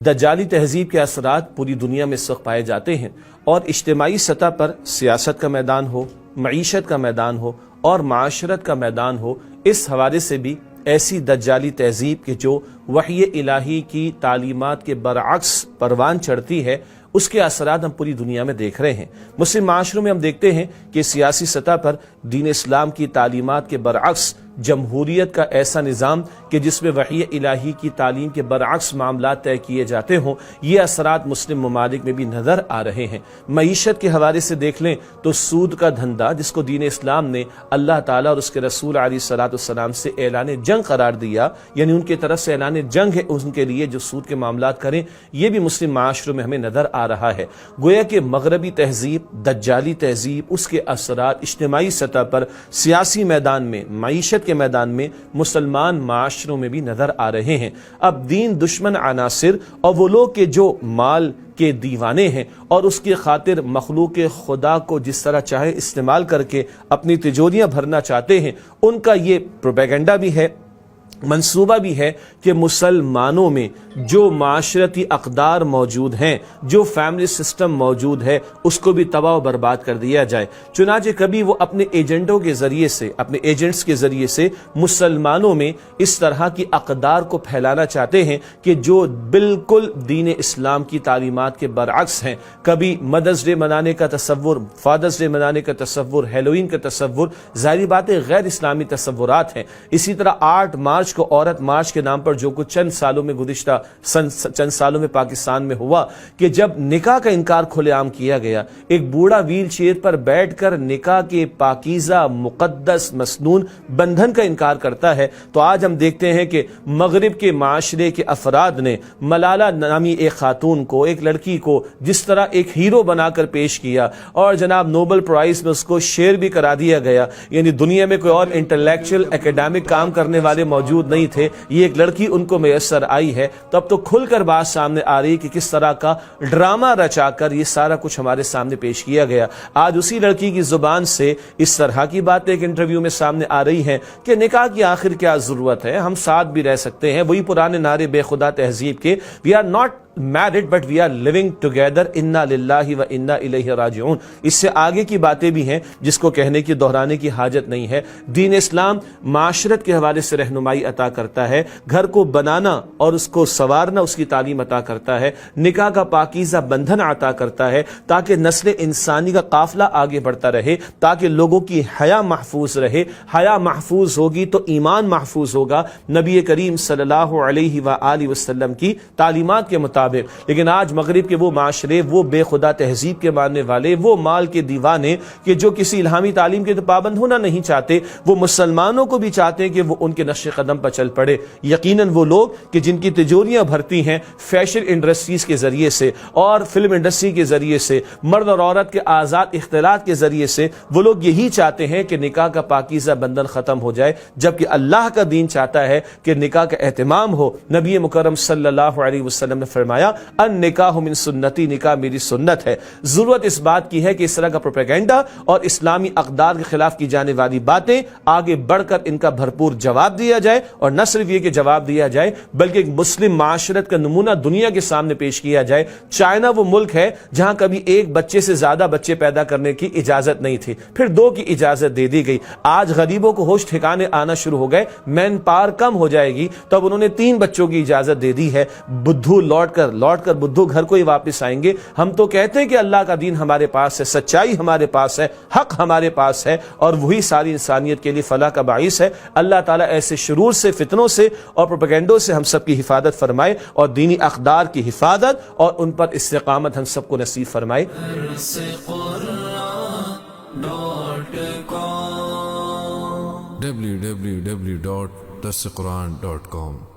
دجالی تہذیب کے اثرات پوری دنیا میں اس وقت پائے جاتے ہیں، اور اجتماعی سطح پر سیاست کا میدان ہو، معیشت کا میدان ہو اور معاشرت کا میدان ہو، اس حوالے سے بھی ایسی دجالی تہذیب کے جو وحی الہی کی تعلیمات کے برعکس پروان چڑھتی ہے، اس کے اثرات ہم پوری دنیا میں دیکھ رہے ہیں۔ مسلم معاشروں میں ہم دیکھتے ہیں کہ سیاسی سطح پر دین اسلام کی تعلیمات کے برعکس جمہوریت کا ایسا نظام کہ جس میں وحی الہی کی تعلیم کے برعکس معاملات طے کیے جاتے ہوں، یہ اثرات مسلم ممالک میں بھی نظر آ رہے ہیں۔ معیشت کے حوالے سے دیکھ لیں تو سود کا دھندا، جس کو دین اسلام نے اللہ تعالیٰ اور اس کے رسول علیہ الصلوۃ والسلام سے اعلان جنگ قرار دیا، یعنی ان کی طرف سے اعلان جنگ ہے ان کے لیے جو سود کے معاملات کریں، یہ بھی مسلم معاشروں میں ہمیں نظر آ رہا ہے۔ گویا کہ مغربی تہذیب، دجالی تہذیب، اس کے اثرات اجتماعی سطح پر، سیاسی میدان میں، معیشت کے میدان میں مسلمان معاشروں میں بھی نظر آ رہے ہیں۔ اب دین دشمن عناصر اور وہ لوگ کہ جو مال کے دیوانے ہیں اور اس کی خاطر مخلوق خدا کو جس طرح چاہے استعمال کر کے اپنی تجوریاں بھرنا چاہتے ہیں، ان کا یہ پروپیگنڈا بھی ہے، منصوبہ بھی ہے کہ مسلمانوں میں جو معاشرتی اقدار موجود ہیں، جو فیملی سسٹم موجود ہے، اس کو بھی تباہ و برباد کر دیا جائے۔ چنانچہ کبھی وہ اپنے ایجنٹوں کے ذریعے سے، اپنے ایجنٹس کے ذریعے سے مسلمانوں میں اس طرح کی اقدار کو پھیلانا چاہتے ہیں کہ جو بالکل دین اسلام کی تعلیمات کے برعکس ہیں۔ کبھی مدرس ڈے منانے کا تصور، فادرس ڈے منانے کا تصور، ہیلوئین کا تصور، ظاہری باتیں غیر اسلامی تصورات ہیں۔ اسی طرح 8 مارچ کو عورت مارچ کے نام پر جو کچھ چند سالوں میں گزشتہ چند سالوں میں پاکستان میں ہوا کہ جب نکاح کا انکار کھلے عام کیا گیا، ایک بوڑھا ویل چیئر پر بیٹھ کر نکاح کے پاکیزہ مقدس مسنون بندھن کا انکار کرتا ہے، تو آج ہم دیکھتے ہیں کہ مغرب کے معاشرے کے افراد نے ملالہ نامی ایک خاتون کو، ایک لڑکی کو جس طرح ایک ہیرو بنا کر پیش کیا اور جناب نوبل پرائز میں اس کو شیئر بھی کرا دیا گیا، یعنی دنیا میں کوئی اور انٹلیکچوئل ایکیڈیمک کام کرنے والے موجود نہیں تھے، یہ ایک لڑکی ان کو میسر آئی ہے۔ تو اب تو کھل کر بات سامنے آ رہی کہ کس طرح کا ڈرامہ رچا کر یہ سارا کچھ ہمارے سامنے پیش کیا گیا۔ آج اسی لڑکی کی زبان سے اس طرح کی باتیں ایک انٹرویو میں سامنے آ رہی ہیں کہ نکاح کی آخر کیا ضرورت ہے، ہم ساتھ بھی رہ سکتے ہیں، وہی پرانے نعرے بے خدا تہذیب کے، we are not married but we are living together انا للہ و انا الیہ راجعون۔ اس سے آگے کی باتیں بھی ہیں جس کو کہنے کی، دہرانے کی حاجت نہیں ہے۔ دین اسلام معاشرت کے حوالے سے رہنمائی عطا کرتا ہے، گھر کو بنانا اور اس کو سنوارنا اس کی تعلیم عطا کرتا ہے، نکاح کا پاکیزہ بندھن عطا کرتا ہے تاکہ نسل انسانی کا قافلہ آگے بڑھتا رہے، تاکہ لوگوں کی حیا محفوظ رہے۔ حیا محفوظ ہوگی تو ایمان محفوظ ہوگا، نبی کریم صلی اللہ علیہ وآلہ وسلم کی تعلیمات کے مطابق۔ لیکن آج مغرب کے وہ معاشرے، وہ بے خدا تہذیب کے ماننے والے، وہ مال کے دیوانے کہ جو کسی الہامی تعلیم کے تو پابند ہونا نہیں چاہتے، وہ مسلمانوں کو بھی چاہتے ہیں کہ وہ ان کے نقش قدم پر چل پڑے۔ یقیناً وہ لوگ کہ جن کی تجوریاں بھرتی ہیں فیشن انڈسٹریز کے ذریعے سے اور فلم انڈسٹری کے ذریعے سے، مرد اور عورت کے آزاد اختلاط کے ذریعے سے، وہ لوگ یہی چاہتے ہیں کہ نکاح کا پاکیزہ بندھن ختم ہو جائے، جبکہ اللہ کا دین چاہتا ہے کہ نکاح کا اہتمام ہو۔ نبی مکرم صلی اللہ علیہ وسلم نے فرمایا النکاح من سنتی، نکاح میری سنت ہے۔ ضرورت اس بات کی ہے کہ اس طرح کا پروپیگنڈا اور اسلامی اقدار کے خلاف کی جانے والی باتیں آگے بڑھ کر ان کا بھرپور جواب دیا جائے، اور نہ صرف یہ کہ جواب دیا جائے بلکہ ایک مسلم معاشرت کا نمونہ دنیا کے سامنے پیش کیا جائے۔ چائنا وہ ملک ہے جہاں کبھی ایک بچے سے زیادہ بچے پیدا کرنے کی اجازت نہیں تھی، پھر 2 کی اجازت دے دی گئی۔ آج غریبوں کو ہوش ٹھکانے آنا شروع ہو گئے، مین پاور کم ہو جائے گی، تب انہوں نے 3 بچوں کی اجازت دے دی ہے۔ بدھو لوٹ کر بدھو گھر کو ہی واپس آئیں گے۔ ہم تو کہتے ہیں کہ اللہ کا دین ہمارے پاس ہے، سچائی ہمارے پاس ہے، حق ہمارے پاس ہے، اور وہی ساری انسانیت کے لیے فلاح کا باعث ہے۔ اللہ تعالیٰ ایسے شرور سے، فتنوں سے اور پروپیگنڈوں سے ہم سب کی حفاظت فرمائے، اور دینی اقدار کی حفاظت اور ان پر استقامت ہم سب کو نصیب فرمائے۔ www.darsequran.com